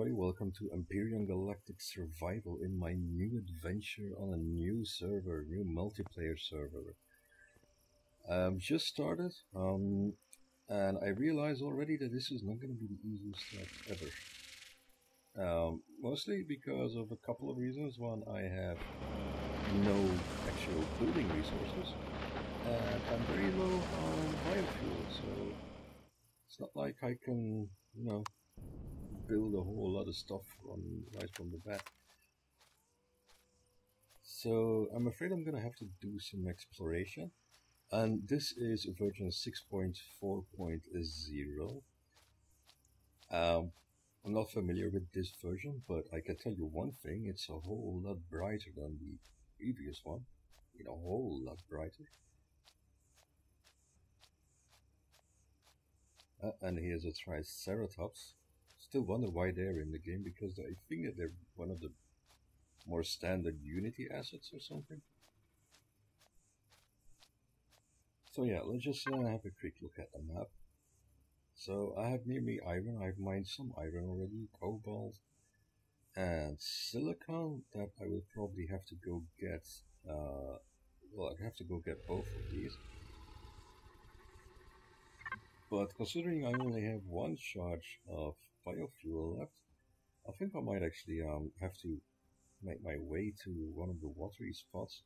everybody, welcome to Empyrion Galactic Survival in my new adventure on a new server, new multiplayer server. Just started, and I realize already that this is not going to be the easiest stuff ever. Mostly because of a couple of reasons. One, I have no actual building resources, and I'm very low on biofuel, so it's not like I can, build a whole lot of stuff right from the bat. So I'm afraid I'm gonna have to do some exploration, and this is version 6.4.0. I'm not familiar with this version, but I can tell you one thing: it's a whole lot brighter than the previous one. A whole lot brighter. And here's a Triceratops. Still wonder why they're in the game, because I think that they're one of the more standard Unity assets or something. So yeah, let's just have a quick look at the map. So I have near me iron. I've mined some iron already, cobalt and silicon that I will probably have to go get. Well, I have to go get both of these. But considering I only have one charge of biofuel left, I think I might actually have to make my way to one of the watery spots.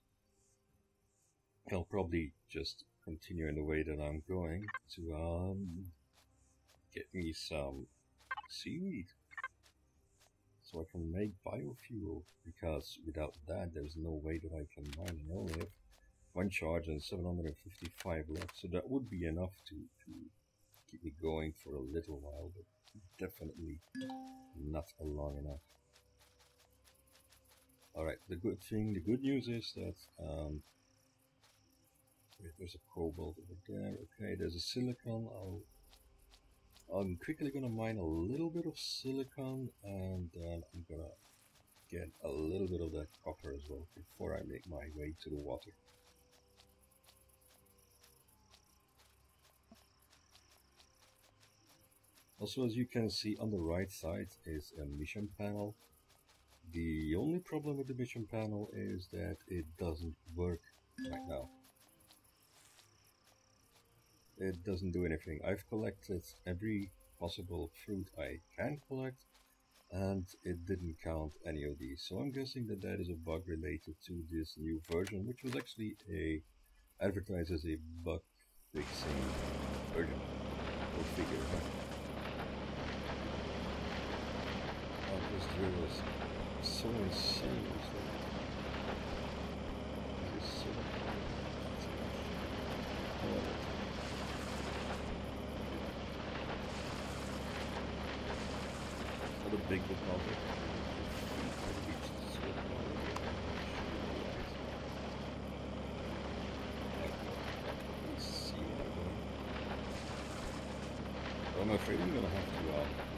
I'll probably just continue in the way that I'm going to get me some seaweed so I can make biofuel, because without that there's no way that I can mine. I only have one charge and 755 left, so that would be enough to keep me going for a little while, but definitely not long enough. Alright, the good news is that wait, there's a cobalt over there. Okay, there's a silicon. I'm quickly gonna mine a little bit of silicon, and then I'm gonna get a little bit of that copper as well before I make my way to the water. Also, as you can see on the right side is a mission panel. The only problem with the mission panel is that it doesn't work right now. It doesn't do anything. I've collected every possible fruit I can collect, and it didn't count any of these. So I'm guessing that that is a bug related to this new version, which was actually advertised as a bug fixing version. Go figure, huh? Oh, this drill is so insane. This is so a big deposit. I'm afraid I'm gonna have to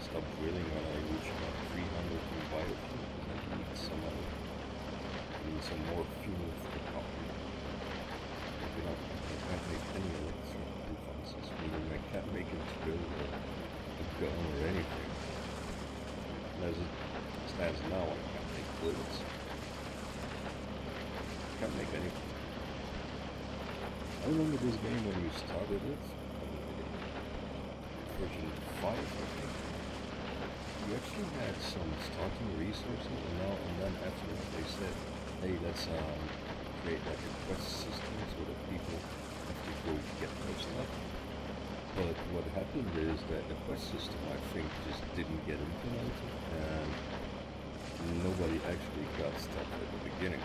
stop drilling when I reach about 300 in biofuel, because I need some more fuel for the copper. I can't make any electric devices, meaning I can't make a drill or a gun or anything. As it stands now, I can't make bullets. I can't make anything. I remember this game when you started it, version 5, I think. You actually had some starting resources, and then afterwards they said, hey, let's create like a quest system so that people have to go get their stuff. But what happened is that the quest system, I think, just didn't get implemented, and nobody actually got stuff at the beginning.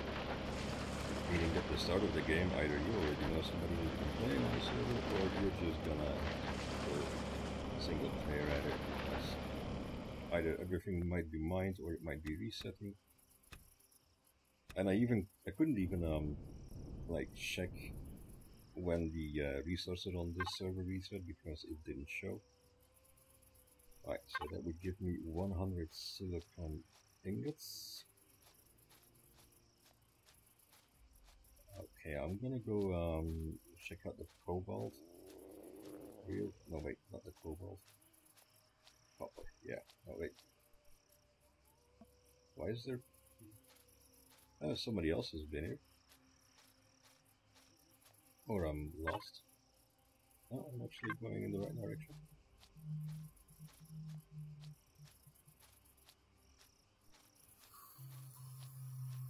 Meaning at the start of the game, either you already know somebody who's been playing on the server, or you're just gonna go single player at it, because either everything might be mined or it might be resetting. And I couldn't even like check when the resources on this server reset, because it didn't show. Right, so that would give me 100 silicon ingots. Okay, I'm gonna go check out the cobalt. No wait, not the cobalt. Copper, yeah, no wait. is there? Somebody else has been here. Or I'm lost. Oh, I'm actually going in the right direction.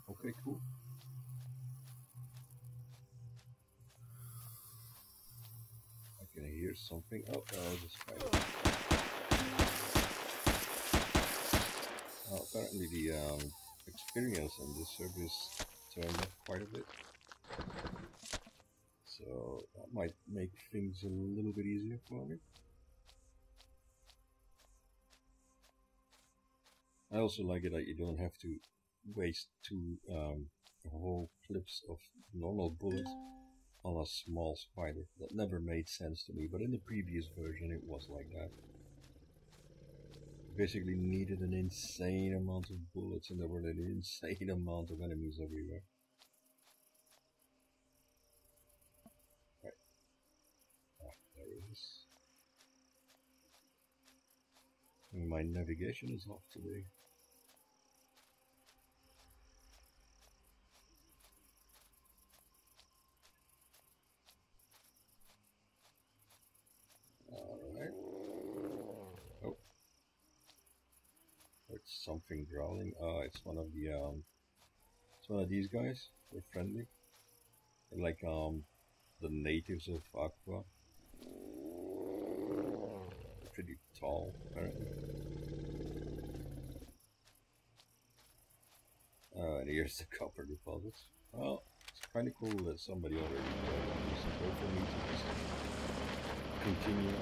Okay, cool. I can hear something. Oh, there's a spider. Apparently the experience on this service turned up quite a bit. So that might make things a little bit easier for me. I also like it that you don't have to waste two whole clips of normal bullets on a small spider. That never made sense to me, but in the previous version it was like that. You basically needed an insane amount of bullets and there were an insane amount of enemies everywhere. Right. Ah, there it is. And my navigation is off today. Alright. Oh. It's something growling. It's one of the it's one of these guys. They're friendly. They're like the natives of Aqua. They're pretty tall apparently. And here's the copper deposits. Well, it's kinda cool that somebody already did this. So for me to just continue on.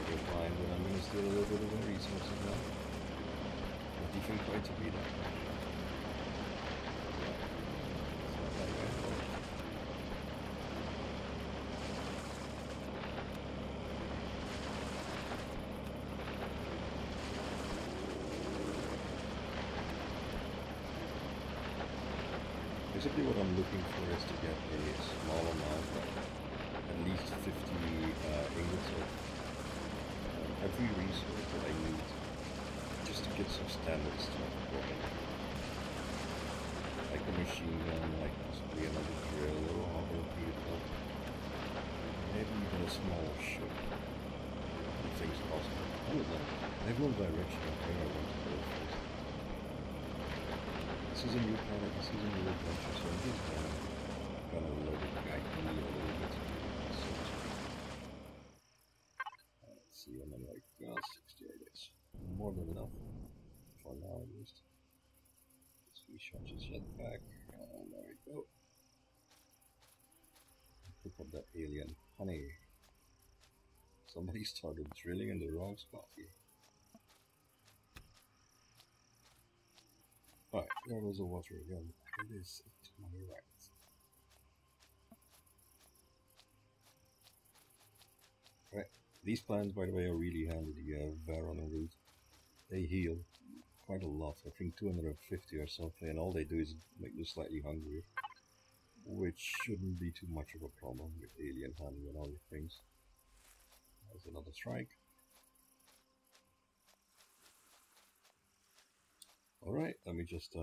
You'll find that I'm going to steal a little bit of the resources now. Not even quite to be that much. It's not that bad. Basically what I'm looking for is to get a small amount, like at least 50 ingots of every resource that I need, just to get some standard stuff going. Like a machine gun, like possibly another drill or a hopper vehicle. Maybe even a small ship. Things possible. I don't know. I have no direction of where I want to go first. This is a new planet, this is a new adventure, so I'm just gonna let it guide me a little bit. Let's see, I'm in like 60 I guess. More than enough. For now at least. Let's recharge his jetpack. And there we go. Pick up that alien honey. Somebody started drilling in the wrong spot here. Alright, there goes the water again. It is to my right. Right. These plants, by the way, are really handy. The Varon and root. They heal quite a lot. I think 250 or something, and all they do is make you slightly hungrier. Which shouldn't be too much of a problem with alien honey and other things. There's another strike. Alright, let me just put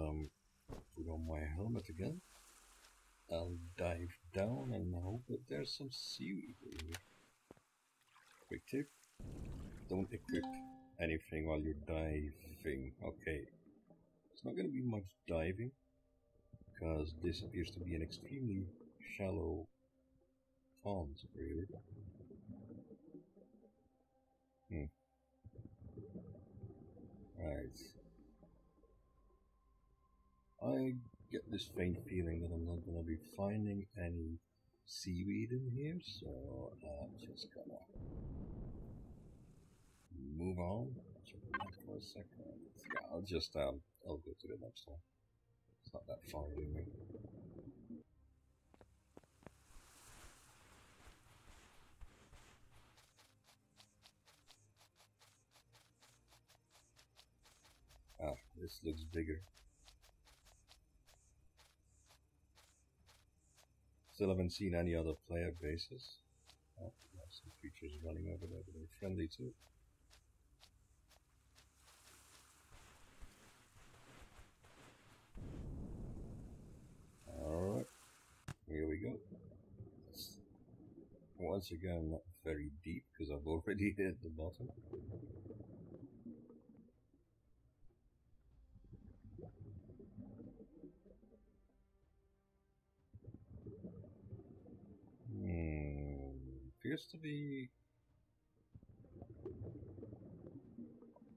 on my helmet again. I'll dive down and hope that there's some seaweed in here. Quick tip, don't equip anything while you're diving. Okay, it's not going to be much diving, because this appears to be an extremely shallow pond, really. Right. I get this faint feeling that I'm not going to be finding any seaweed in here, so I'm just gonna move on. Check it out for a second. Yeah, I'll go to the next one. It's not that far anyway. Ah, this looks bigger. Still haven't seen any other player bases. Oh, there's some creatures running over there, but they're friendly too. once again, not very deep because I've already hit the bottom. Appears to be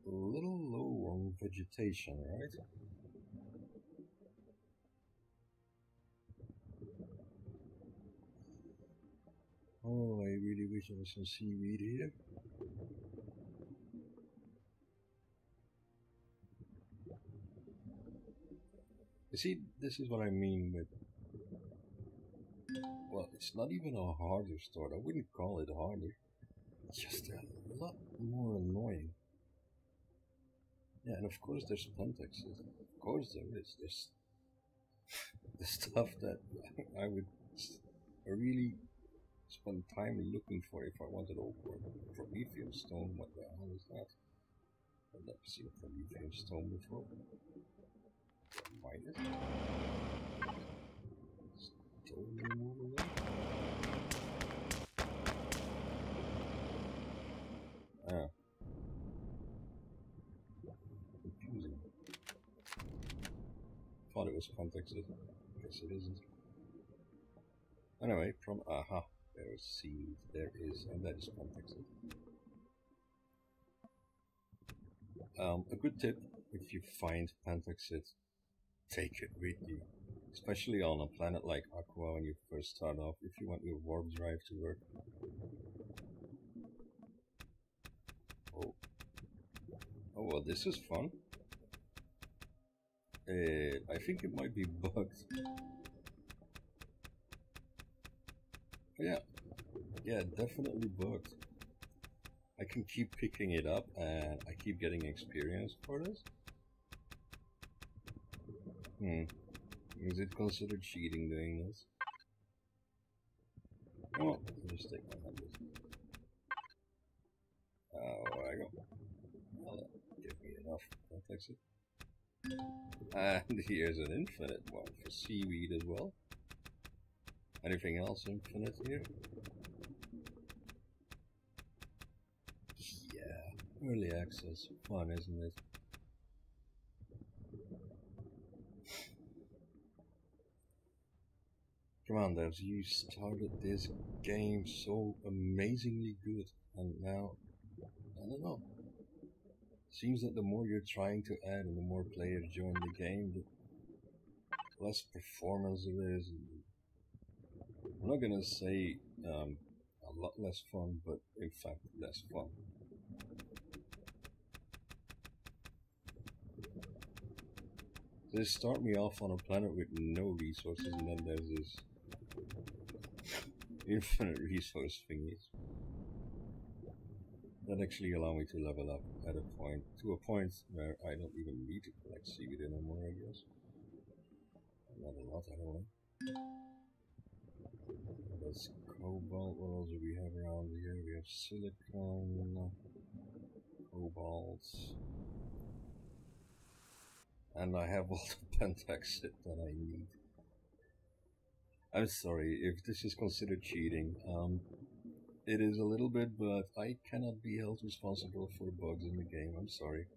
a little low on vegetation, right? Oh, I really wish there was some seaweed here. You see, this is what I mean with... Well, it's not even a harder start. I wouldn't call it harder. It's just a lot more annoying. Yeah, and of course there's pentexes. Of course there is. There's the stuff that I would really spend time looking for if I wanted to open Promethean stone. What the hell is that? I've never seen a Promethean stone before. Minus. Stone removal. Ah. Confusing. Thought it was pentexes. Guess it isn't. Anyway, from aha. There's seed, there is, and that is pentexes. A good tip, if you find pentexes, take it with you. Especially on a planet like Aqua when you first start off, if you want your warp drive to work. Oh, well, this is fun. I think it might be bugged. Yeah, definitely bugged. I can keep picking it up and I keep getting experience for this. Is it considered cheating doing this? Oh, I'll just take 100. There I go. Well, give me enough. I'll fix it. And here's an infinite one for seaweed as well. Anything else infinite here? Yeah, early access. Fun, isn't it? Come on, devs, you started this game so amazingly good, and now, I don't know. Seems that the more you're trying to add and the more players join the game, the less performance there is. I'm not gonna say a lot less fun, but in fact less fun. They start me off on a planet with no resources, and then there's this infinite resource thingies that actually allow me to level up at a point, where I don't even need to collect seaweed anymore, I guess. Not a lot, anyway. That's cobalt. What else do we have around here? We have silicon, cobalt, and I have all the pentexit that I need. I'm sorry if this is considered cheating. It is a little bit, but I cannot be held responsible for bugs in the game. I'm sorry.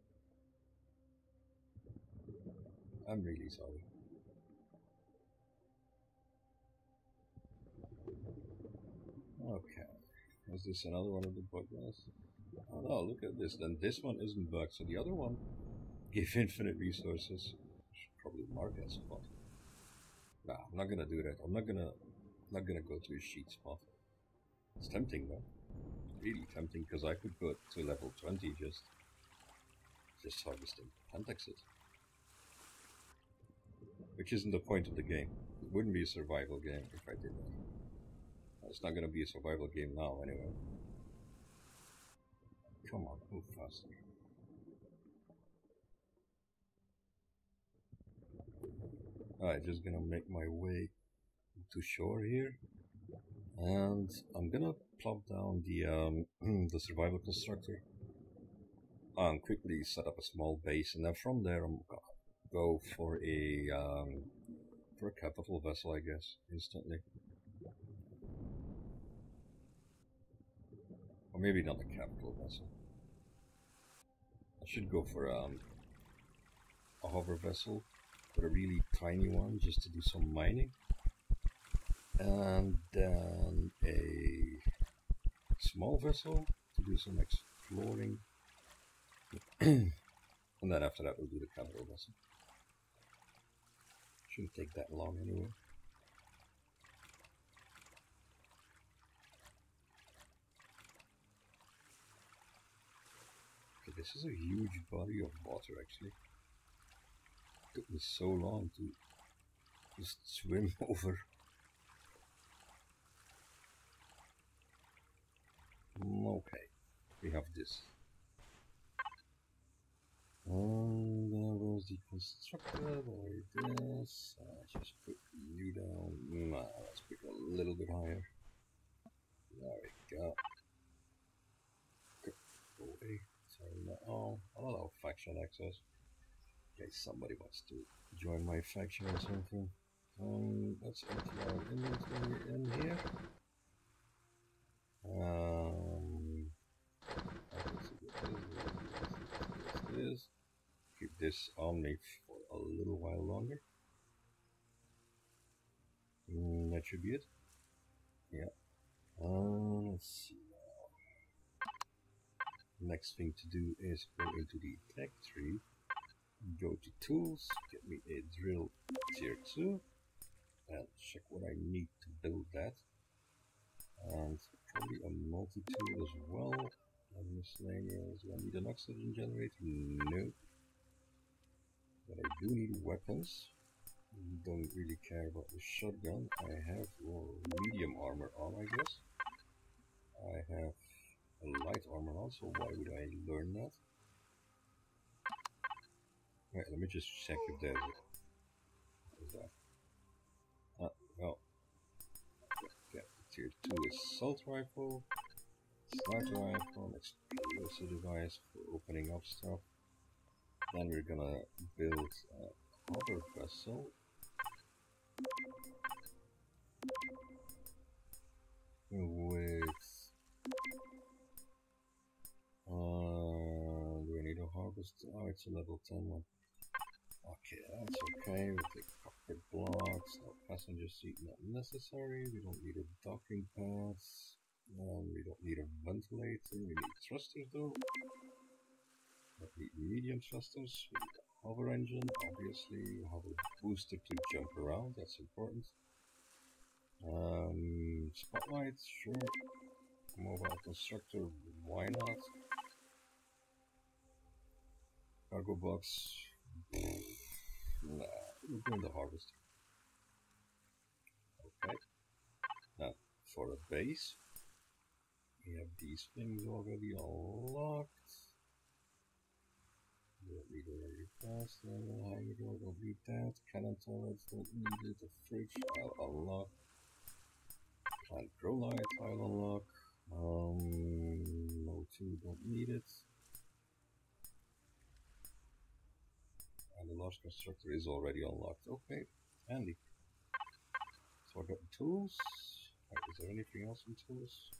I'm really sorry. Okay. Is this another one of the bug ones? Oh no, look at this. Then this one isn't bugged, so the other one gave infinite resources. Should probably mark that spot. Nah, I'm not gonna do that. I'm not gonna go to a sheet spot. It's tempting though. Really tempting, because I could go to level 20 just harvesting pentexes. Which isn't the point of the game. It wouldn't be a survival game if I did that. It's not gonna be a survival game now anyway. Come on, move faster. Alright, just gonna make my way to shore here. And I'm gonna plop down the the survival constructor and quickly set up a small base, and then from there I'm gonna go for a capital vessel, I guess, instantly. Or maybe not a capital vessel. I should go for a hover vessel, but a really tiny one just to do some mining. And then a small vessel to do some exploring. And then after that we'll do the capital vessel. Shouldn't take that long anyway. Okay, this is a huge body of water actually. It took me so long to just swim over. Okay, we have this. And there was the constructor, there it is. Just put you down. Nah, let's put a little bit higher. There we go. Go away. Sorry, no. Oh, I'll allow faction access. In case somebody wants to join my faction or something. Let's empty our inventory in here. This. Keep this on me for a little while longer. That should be it. Yeah. Let's see now. Next thing to do is go into the tech tree, go to tools, get me a drill tier 2, and check what I need to build that. And probably a multi-tool as well. And miscellaneous. Do I need an oxygen generator? No. But I do need weapons. Don't really care about the shotgun. I have medium armor on, I guess. I have a light armor on, so why would I learn that? Right, let me just check if there's what is that? Well, okay, tier 2 is assault rifle, sniper rifle, explosive device for opening up stuff. Then we're gonna build a hover vessel. With do we need a harvest? Oh, it's a level 10 one. Okay, that's okay. We'll take cockpit blocks, no passenger seat not necessary. We don't need a docking pad. We don't need a ventilator. We need thrusters though. We need medium thrusters. We need a hover engine, obviously. We have a booster to jump around, that's important. Spotlights, sure. Mobile constructor, why not? Cargo box, nah, we're doing the harvest. Okay. Now, for a base, we have these things already unlocked. Don't need a very fast level, hydro, don't need that. Cannon turrets, don't need it. The fridge, I'll unlock. Plant grow light, I'll unlock. No 2, don't need it. And the large constructor is already unlocked. Okay, handy. So I got the tools. Right, is there anything else in tools?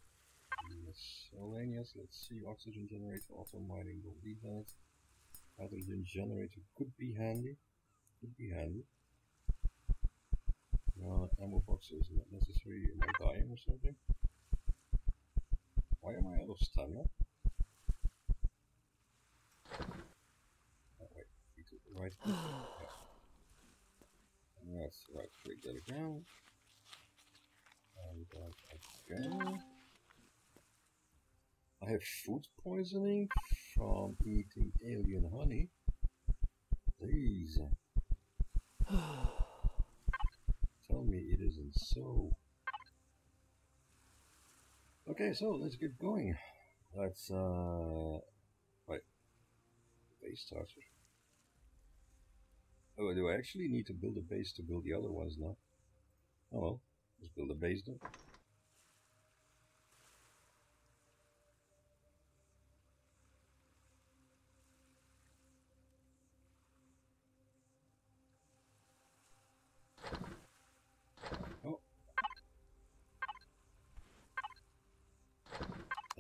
Miscellaneous, let's see. Oxygen generator, auto mining, don't need that. Hydrogen generator could be handy. Could be handy. Ammo boxes not necessary. Am I dying or something? Why am I out of stamina? Oh wait, we took the right click. Yeah. That's right click that again. And that again. I have food poisoning from eating alien honey. Please. Tell me it isn't so. Okay, so let's get going. Let's right. Base starter. Oh, do I actually need to build a base to build the other ones now? Oh well, let's build a base then.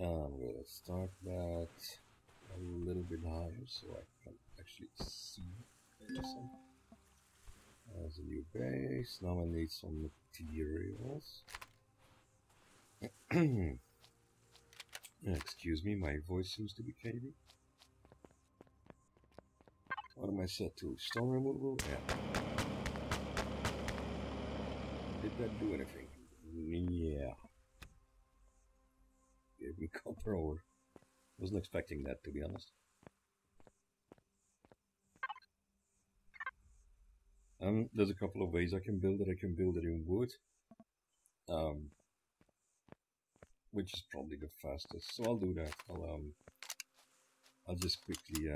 I'm gonna start that a little bit higher so I can actually see some. As a new base, now I need some materials. Excuse me, my voice seems to be caving. What am I set to? Stone removal? Yeah. Did that do anything? Yeah. Gave me copper ore. Wasn't expecting that, to be honest. There's a couple of ways I can build it. I can build it in wood, which is probably the fastest. So I'll do that. I'll just quickly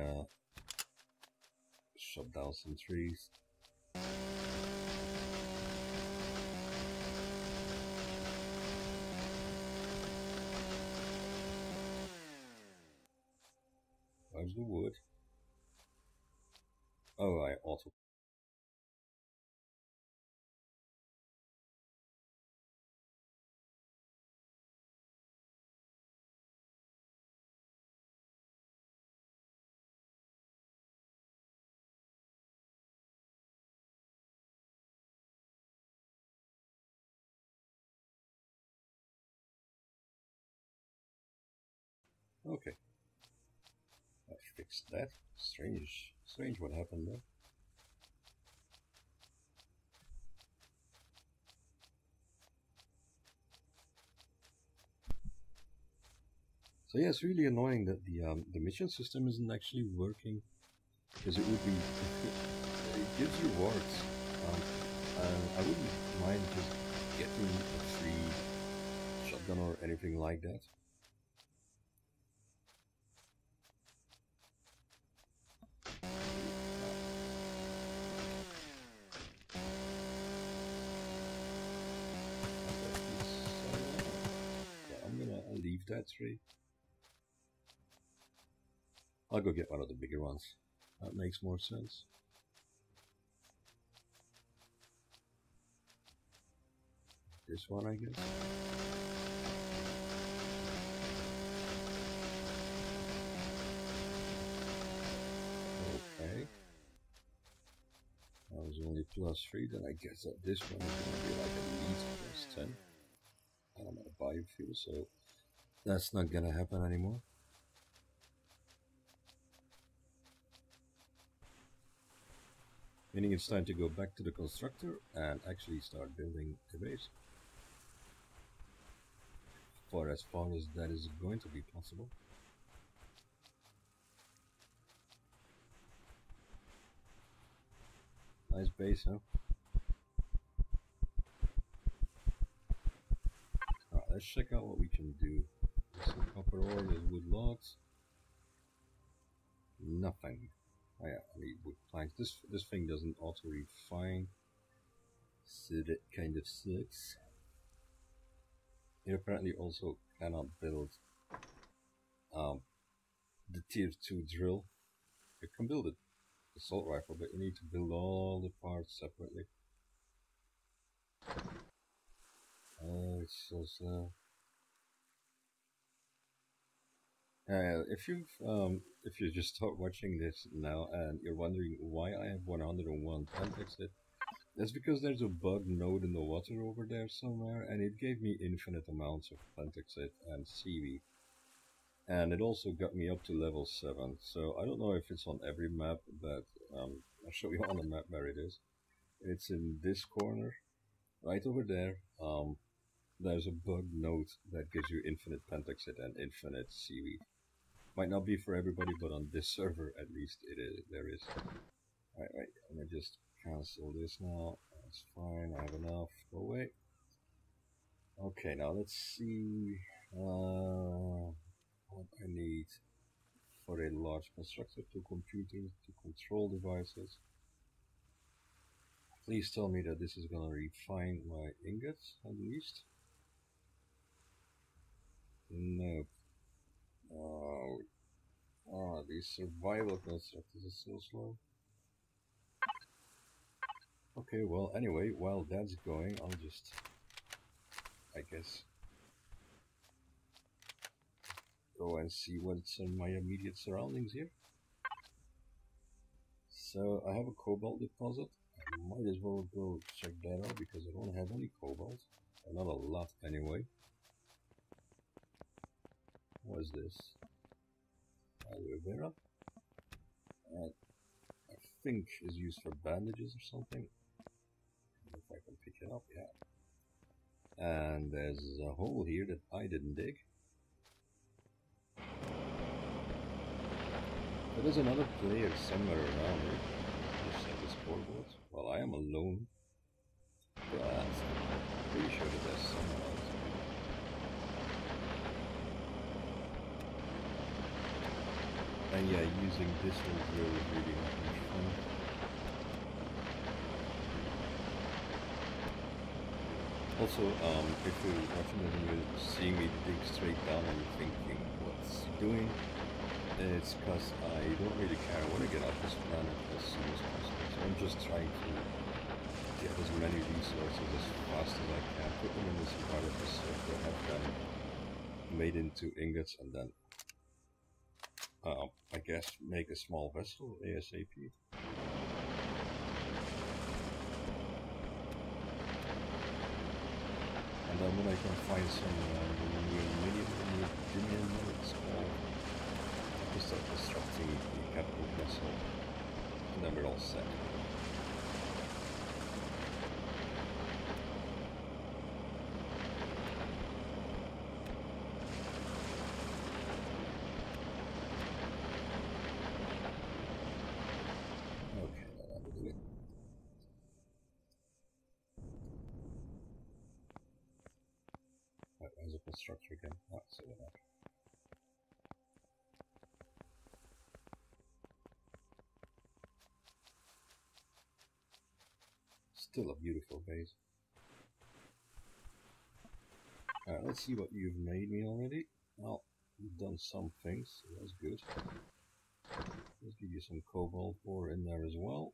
shut down some trees. Where's the wood? Oh, I auto. Okay. I fixed that. Strange what happened there. So yeah, it's really annoying that the mission system isn't actually working, because it would be it gives you rewards, and I wouldn't mind just getting a free shotgun or anything like that. So I'm gonna leave that tree. I'll go get one of the bigger ones. That makes more sense. This one, I guess. Okay. That was only +3, then I guess that this one is going to be like at least +10. And I'm at a biofuel, so that's not going to happen anymore. Meaning it's time to go back to the constructor and actually start building the base. For as far as that is going to be possible. Nice base, huh? Alright, let's check out what we can do. There's some copper ore, there's wood logs. Nothing. Oh yeah, I need wood planks. This thing doesn't auto refine, so that kind of sucks. It apparently also cannot build the tier 2 drill. You can build it, assault rifle, but you need to build all the parts separately. Oh, it's so slow. If you just start watching this now and you're wondering why I have 101 Pentax hit, that's because there's a bug node in the water over there somewhere, and it gave me infinite amounts of Pentax hit and seaweed. And it also got me up to level 7, so I don't know if it's on every map, but I'll show you on the map where it is. It's in this corner, right over there. There's a bug node that gives you infinite Pentax hit and infinite seaweed. Might not be for everybody, but on this server at least there is. Right, I'm gonna just cancel this now. That's fine, I have enough. Go away. Okay, now let's see what I need for a large constructor: 2 computers, 2 control devices. Please tell me that this is gonna refine my ingots at least. Nope. These survival constructors are so slow. Okay, well, anyway, while that's going, I'll just, I guess, go and see what's in my immediate surroundings here. So I have a cobalt deposit. I might as well go check that out because I don't have any cobalt. Not a lot anyway. What is this? Aloe vera. I think is used for bandages or something. If I can pick it up, yeah. And there's a hole here that I didn't dig. There is another player somewhere around here. Just at the scoreboard. Well, I am alone, but I'm pretty sure that there's someone else. And yeah, using this little drill is really not much fun. Also, if you're watching this and you see me dig straight down and you're thinking, what's he doing? It's because I don't really care. I want to get off this planet as soon as possible. So I'm just trying to get as many resources as fast as I can, put them in this environment so have them made into ingots, and then I guess make a small vessel ASAP. And then when I can find some neodymium, it's called, I can start constructing the capital vessel, and then we're all set. As a constructor again, not so enough. Still a beautiful base. Alright, let's see what you've made me already. Well, you've done some things, so that's good. Let's give you some cobalt ore in there as well.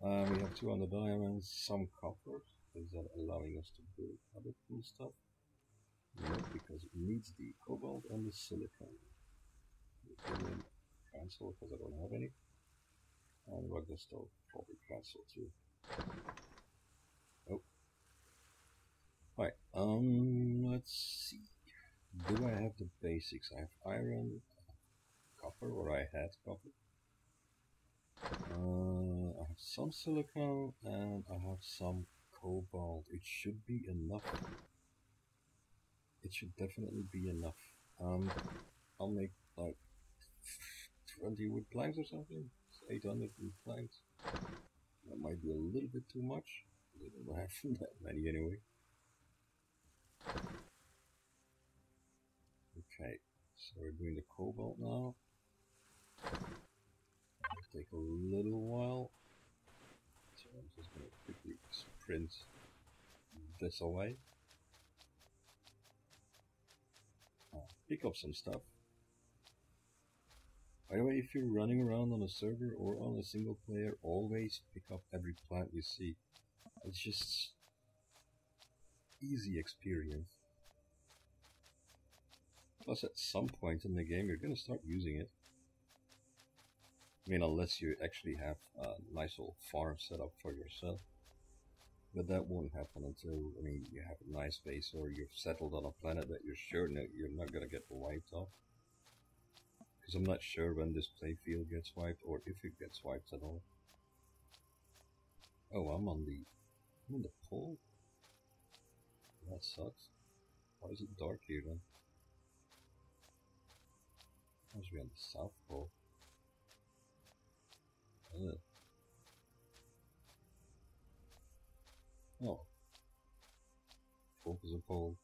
We have 200 diamonds, some copper. Is that allowing us to build other cool stuff? No, because it needs the cobalt and the silicon. Cancel because I don't have any. And Rugger Stove probably cancel too. Oh. Right, let's see. Do I have the basics? I have iron, copper, or I had copper. I have some silicon and I have some cobalt. It should be enough. It should definitely be enough. I'll make like 20 wood planks or something. 800 wood planks. That might be a little bit too much. I don't have that many anyway. Okay, so we're doing the cobalt now. It'll take a little while. So I'm just going to quickly sprint this away. Pick up some stuff. By the way, if you're running around on a server or on a single player, always pick up every plant you see. It's just easy experience. Plus, at some point in the game, you're going to start using it. I mean, unless you actually have a nice old farm set up for yourself. But that won't happen until, I mean, you have a nice base or you've settled on a planet that you're sure you're not going to get wiped off. Because I'm not sure when this playfield gets wiped or if it gets wiped at all. Oh, I'm on the pole? That sucks. Why is it dark here then? I must be on the South Pole. Oh. Focus a pole.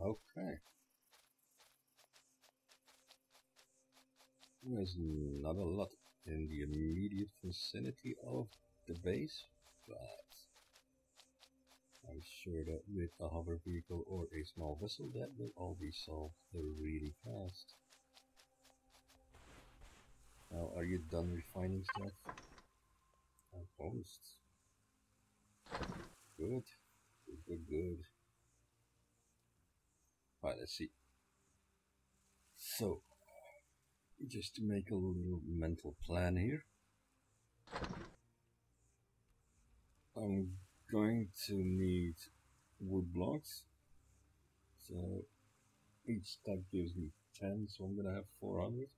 Okay. There's not a lot in the immediate vicinity of the base, but I'm sure that with a hover vehicle or a small vessel that will all be solved really fast. you done refining stuff? Almost. Good. Good. Alright, let's see. So, just to make a little mental plan here, I'm going to need wood blocks. So, each stack gives me 10, so I'm gonna have 400.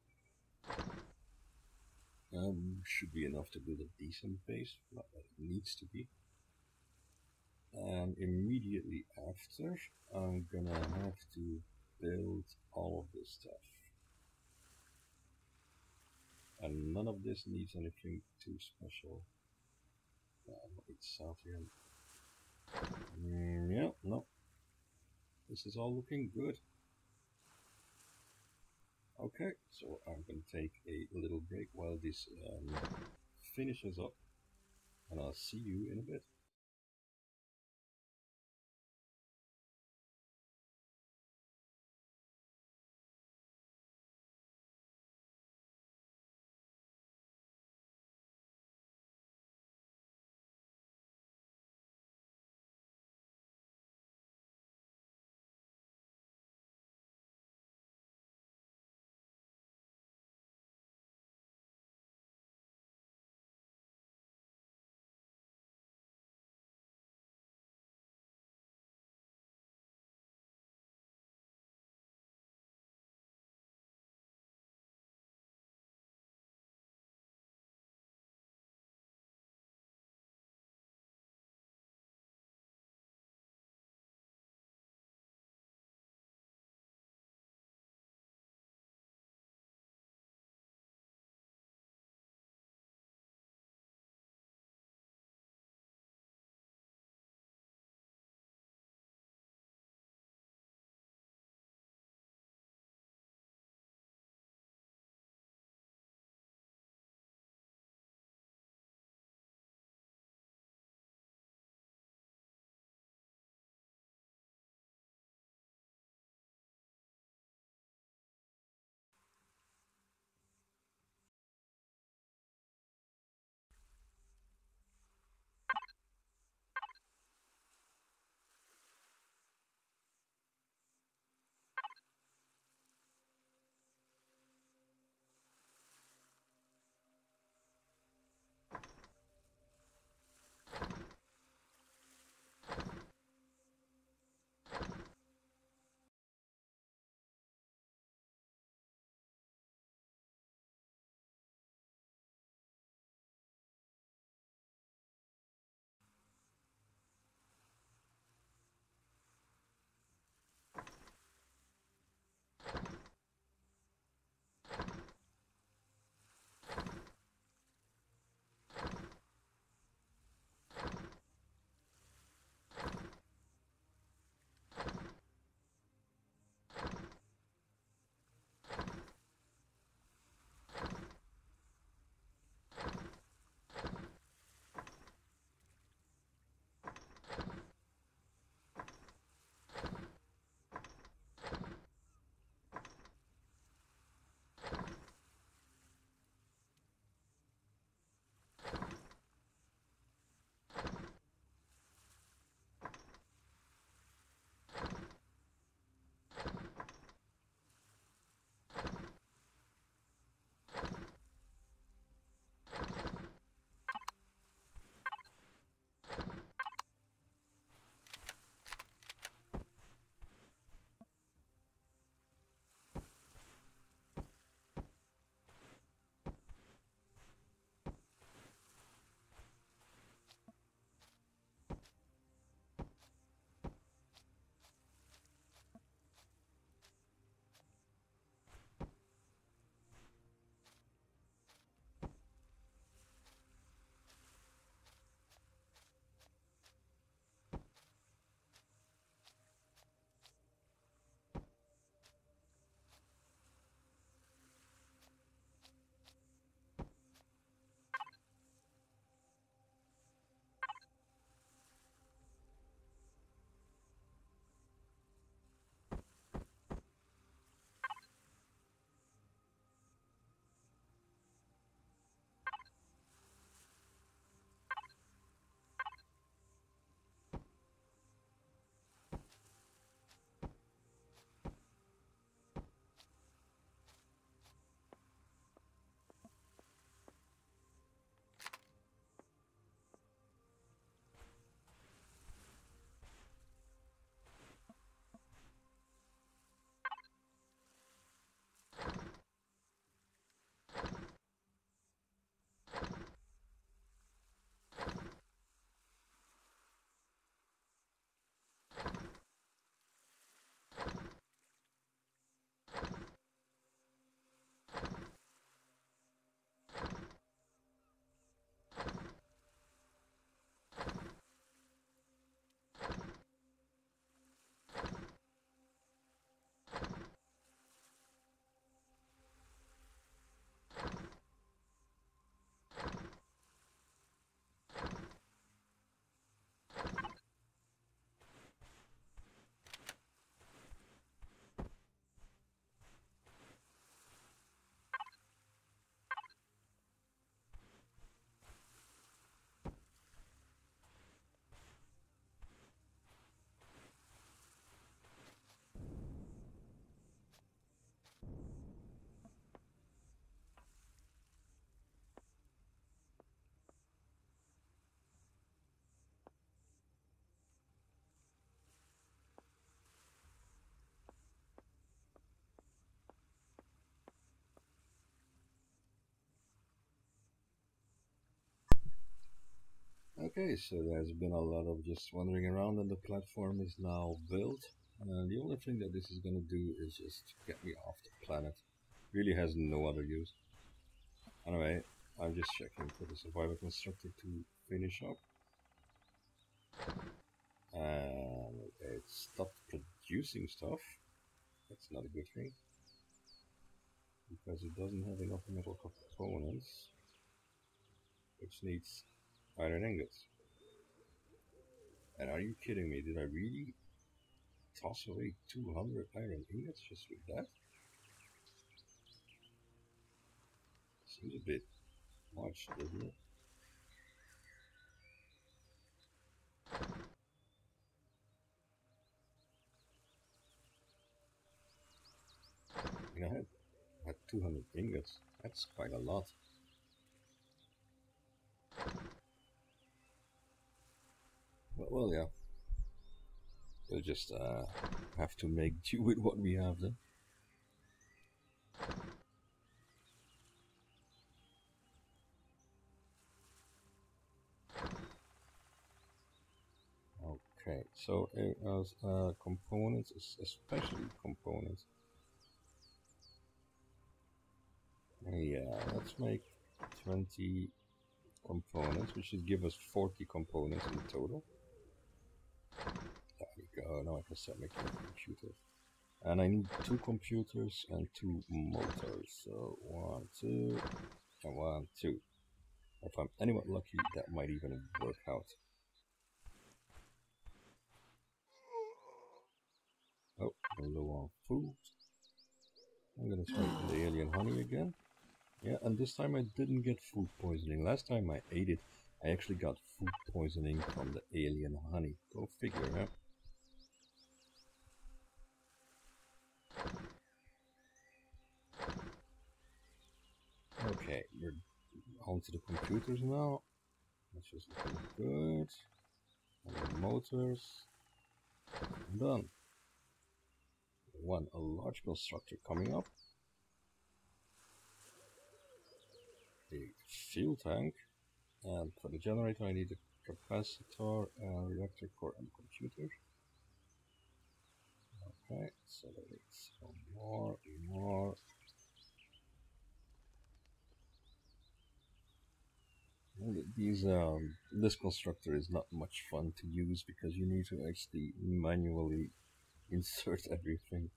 Should be enough to build a decent base, not that it needs to be. And immediately after, I'm gonna have to build all of this stuff. And none of this needs anything too special. It's south here. Yeah, no. This is all looking good. Okay, so I'm gonna take a little break while this finishes up, and I'll see you in a bit. Okay, so there's been a lot of just wandering around, and the platform is now built. And the only thing that this is gonna do is just get me off the planet. Really has no other use. Anyway, I'm just checking for the survival constructor to finish up. And it stopped producing stuff. That's not a good thing, because it doesn't have enough metal components, which needs iron ingots. And are you kidding me? Did I really toss away 200 iron ingots just with that? Seems a bit much, doesn't it? You know, I had 200 ingots. That's quite a lot. But, well, yeah. We'll just have to make do with what we have then. Okay, so as components, especially components. Yeah, let's make 20 components, which should give us 40 components in total. There we go. Now I can start making computers. And I need 2 computers and 2 motors. So 1, 2, and 1, 2. If I'm anywhat lucky, that might even work out. Oh, I'm low on food. I'm gonna try the alien honey again. Yeah, and this time I didn't get food poisoning. Last time I ate it, I actually got food poisoning from the alien honey. Go figure, huh? Okay, we're onto the computers now. That's just looking good. And the motors. Done. A large constructor coming up. A fuel tank. And for the generator I need a capacitor, a reactor core, and a computer. Okay, so let's more. This constructor is not much fun to use because you need to actually manually insert everything.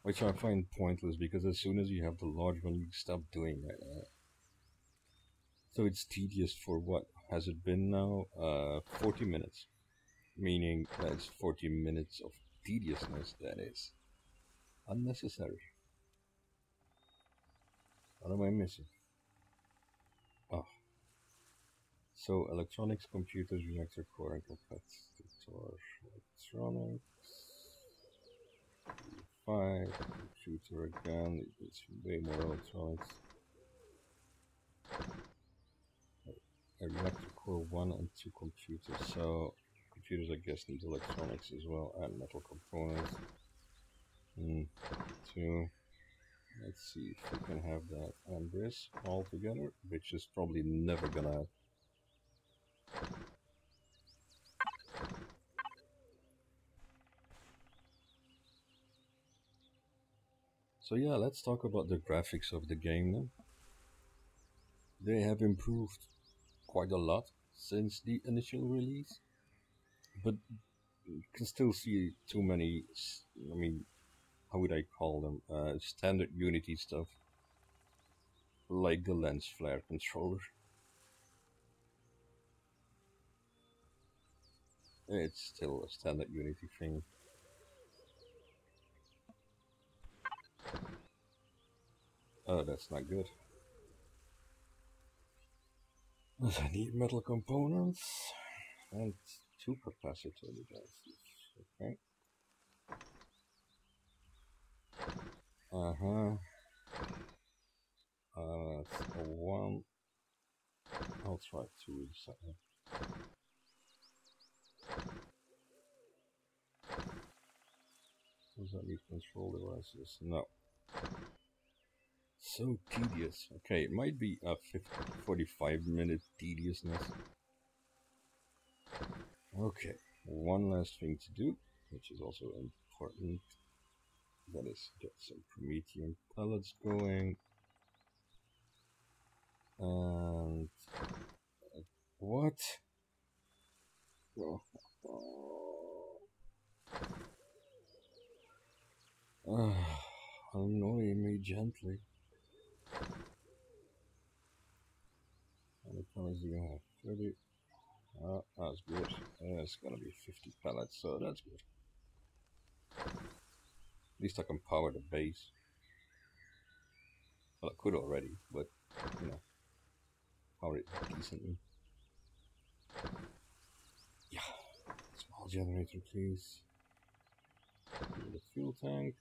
Which I find pointless, because as soon as you have the large one, you stop doing it. So it's tedious for what has it been now? 40 minutes. Meaning that's 40 minutes of tediousness that is unnecessary. What am I missing? Oh. So electronics, computers, reactor core, and capacitor. Electronics. 5. Computer again. It's way more electronics. A reactor core 1 and 2 computers. So computers, I guess, need electronics as well, and metal components. 2. Let's see if we can have that and this all together, which is probably never gonna. So yeah, let's talk about the graphics of the game then. They have improved quite a lot since the initial release, but you can still see too many, I mean, how would I call them, standard Unity stuff, like the lens flare controller. It's still a standard Unity thing. Oh, that's not good. I need metal components and 2 capacitor devices. Okay. That's a 1. I'll try 2 in a second. Does that need control devices? No. So tedious. Okay, it might be a 45-minute tediousness. Okay, one last thing to do, which is also important. That is get some Promethean pellets going. And what? Annoy me gently. How many pellets do you have? 30. That's good. It's gonna be 50 pellets, so that's good. At least I can power the base. Well, I could already, but, you know, power it decently. Yeah. Small generator, please. Need a fuel tank.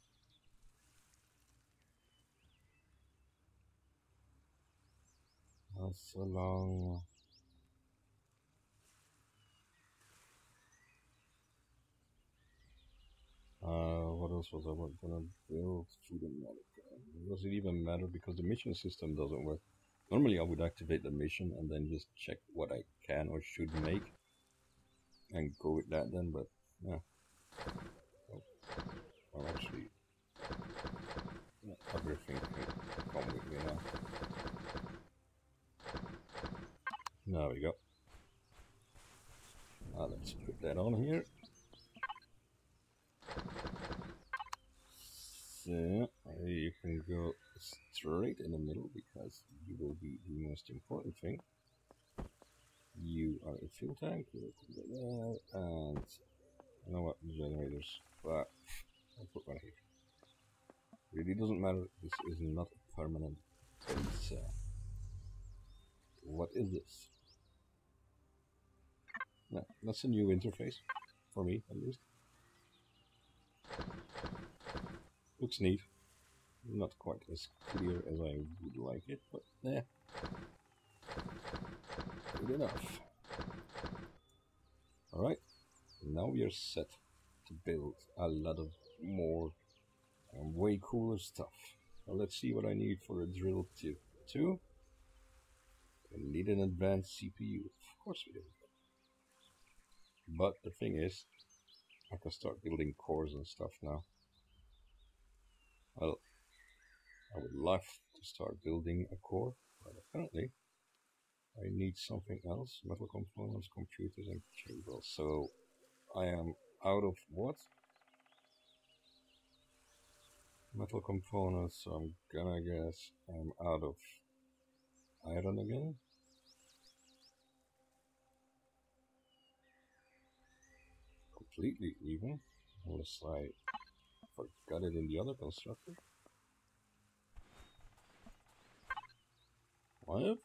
Not so long. What else was I gonna build? Food and medical. Does it even matter? Because the mission system doesn't work. Normally I would activate the mission and then just check what I can or should make and go with that then, but yeah. Oh, well, actually, yeah, everything can come with me now. There we go. Now let's put that on here. So you can go straight in the middle because you will be the most important thing. You are a fuel tank, you can go there, and you know what, generators, but I'll put one here. Really doesn't matter, this is not a permanent base. What is this? No, that's a new interface, for me at least. Looks neat. Not quite as clear as I would like it, but yeah, good enough. Alright, now we are set to build a lot of more and way cooler stuff. Now let's see what I need for a drill tip 2. I need an advanced CPU. Of course we do. But the thing is, I can start building cores and stuff now. Well, I would love to start building a core, but apparently I need something else. Metal components, computers and cables. So I am out of what? Metal components, so I'm gonna guess I'm out of iron again. Completely even, unless I forgot it in the other constructor. What?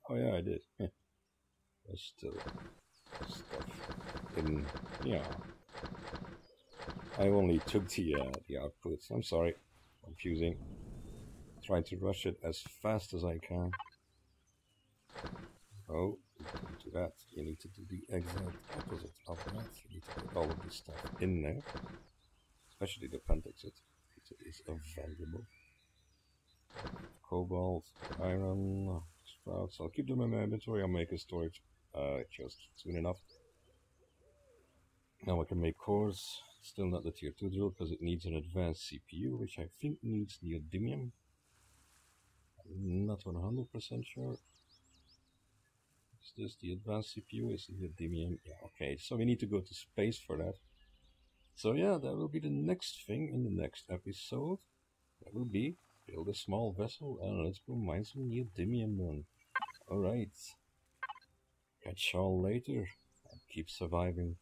Oh yeah, I did. There's still stuff in, yeah. I only took the output. I'm sorry, confusing. Trying to rush it as fast as I can. Oh, don't do that. You need to do the exact opposite of that. You need to put all of this stuff in there, especially the pentexit. It is valuable. Cobalt, iron, sprouts. I'll keep them in my inventory. I'll make a storage just soon enough. Now I can make cores. Still not the tier 2 drill because it needs an advanced CPU, which I think needs neodymium. I'm not 100% sure. Is this the advanced CPU? Is neodymium? Yeah, okay. So we need to go to space for that. So yeah, that will be the next thing in the next episode. That will be build a small vessel and let's go mine some neodymium then. Alright. Catch y'all later and keep surviving.